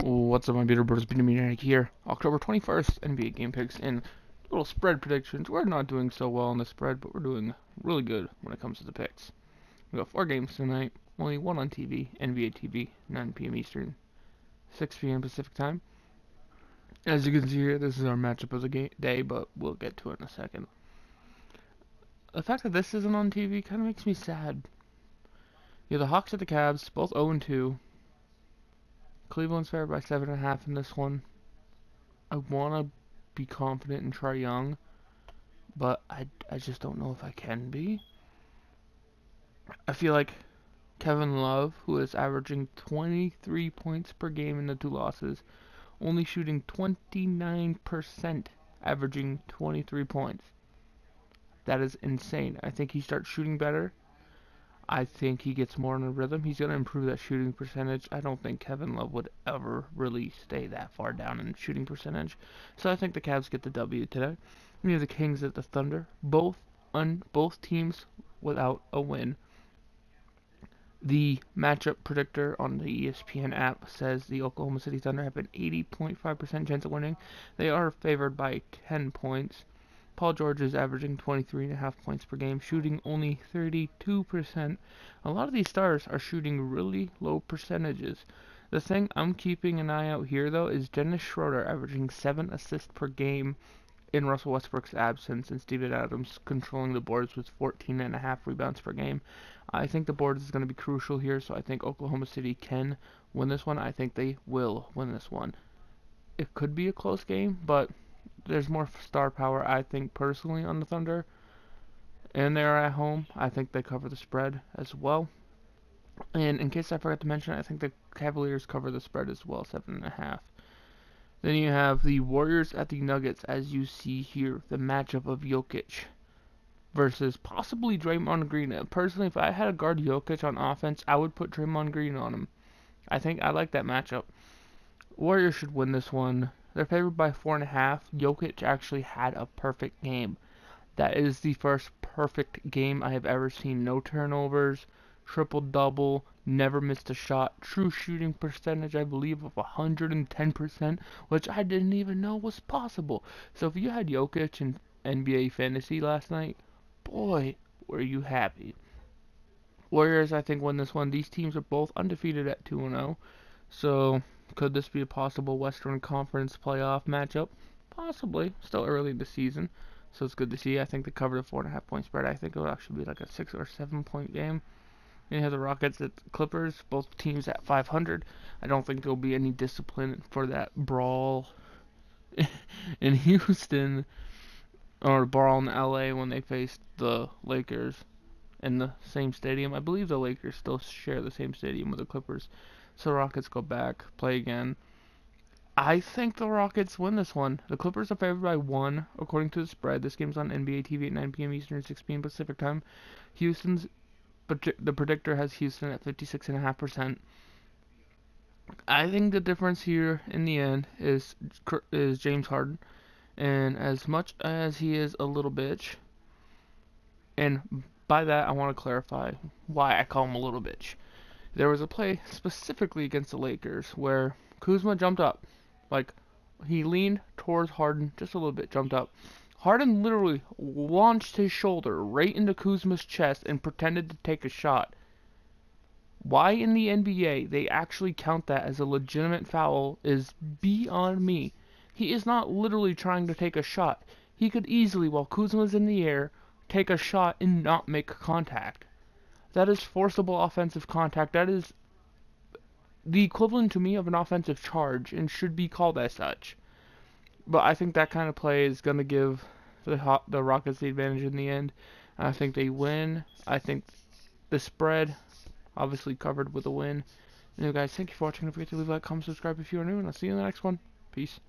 What's up, my beautiful brothers? Maine-iac here. October 21st, NBA game picks and little spread predictions. We're not doing so well on the spread, but we're doing really good when it comes to the picks. We got 4 games tonight, only 1 on TV, NBA TV, 9 p.m. Eastern, 6 p.m. Pacific time. As you can see here, this is our matchup of the day, but we'll get to it in a second. The fact that this isn't on TV kind of makes me sad. You have the Hawks at the Cavs, both 0-2. Cleveland's favored by 7.5 in this one. I want to be confident in Trae Young, but I just don't know if I can be. I feel like Kevin Love, who is averaging 23 points per game in the 2 losses, only shooting 29%, averaging 23 points. That is insane. I think he starts shooting better. I think he gets more in a rhythm. He's going to improve that shooting percentage. I don't think Kevin Love would ever really stay that far down in shooting percentage. So I think the Cavs get the W today. We have the Kings at the Thunder. Both teams without a win. The matchup predictor on the ESPN app says the Oklahoma City Thunder have an 80.5% chance of winning. They are favored by 10 points. Paul George is averaging 23.5 points per game, shooting only 32%. A lot of these stars are shooting really low percentages. The thing I'm keeping an eye out here, though, is Dennis Schroeder averaging 7 assists per game in Russell Westbrook's absence, and Steven Adams controlling the boards with 14.5 rebounds per game. I think the boards is going to be crucial here, so I think Oklahoma City can win this one. I think they will win this one. It could be a close game, but there's more star power, I think, personally, on the Thunder. And they're at home. I think they cover the spread as well. And in case I forgot to mention, I think the Cavaliers cover the spread as well, 7.5. Then you have the Warriors at the Nuggets, as you see here. The matchup of Jokic versus possibly Draymond Green. Personally, if I had to guard Jokic on offense, I would put Draymond Green on him. I like that matchup. Warriors should win this one. They're favored by 4.5. Jokic actually had a perfect game. That is the first perfect game I have ever seen. No turnovers, triple-double, never missed a shot. True shooting percentage, I believe, of 110%, which I didn't even know was possible. So if you had Jokic in NBA Fantasy last night, boy, were you happy. Warriors, I think, win this one. These teams are both undefeated at 2-0. So could this be a possible Western Conference playoff matchup? Possibly. Still early in the season, so it's good to see. I think they covered a 4.5 point spread. I think it will actually be like a 6 or 7 point game. And you have the Rockets at the Clippers, both teams at 500. I don't think there'll be any discipline for that brawl in Houston or brawl in LA when they face the Lakers in the same stadium. I believe the Lakers still share the same stadium with the Clippers. So Rockets go back, play again. I think the Rockets win this one. The Clippers are favored by 1, according to the spread. This game's on NBA TV at 9 p.m. Eastern, 6 p.m. Pacific time. The predictor has Houston at 56.5%. I think the difference here in the end is James Harden. And as much as he is a little bitch, and by that I want to clarify why I call him a little bitch. There was a play specifically against the Lakers where Kuzma jumped up. Like, he leaned towards Harden just a little bit, jumped up. Harden literally launched his shoulder right into Kuzma's chest and pretended to take a shot. Why in the NBA they actually count that as a legitimate foul is beyond me. He is not literally trying to take a shot. He could easily, while Kuzma's in the air, take a shot and not make contact. That is forcible offensive contact. That is the equivalent to me of an offensive charge and should be called as such. But I think that kind of play is going to give the Rockets the advantage in the end. I think they win. I think the spread, obviously covered with a win. Anyway, guys, thank you for watching. Don't forget to leave a like, comment, subscribe if you are new, and I'll see you in the next one. Peace.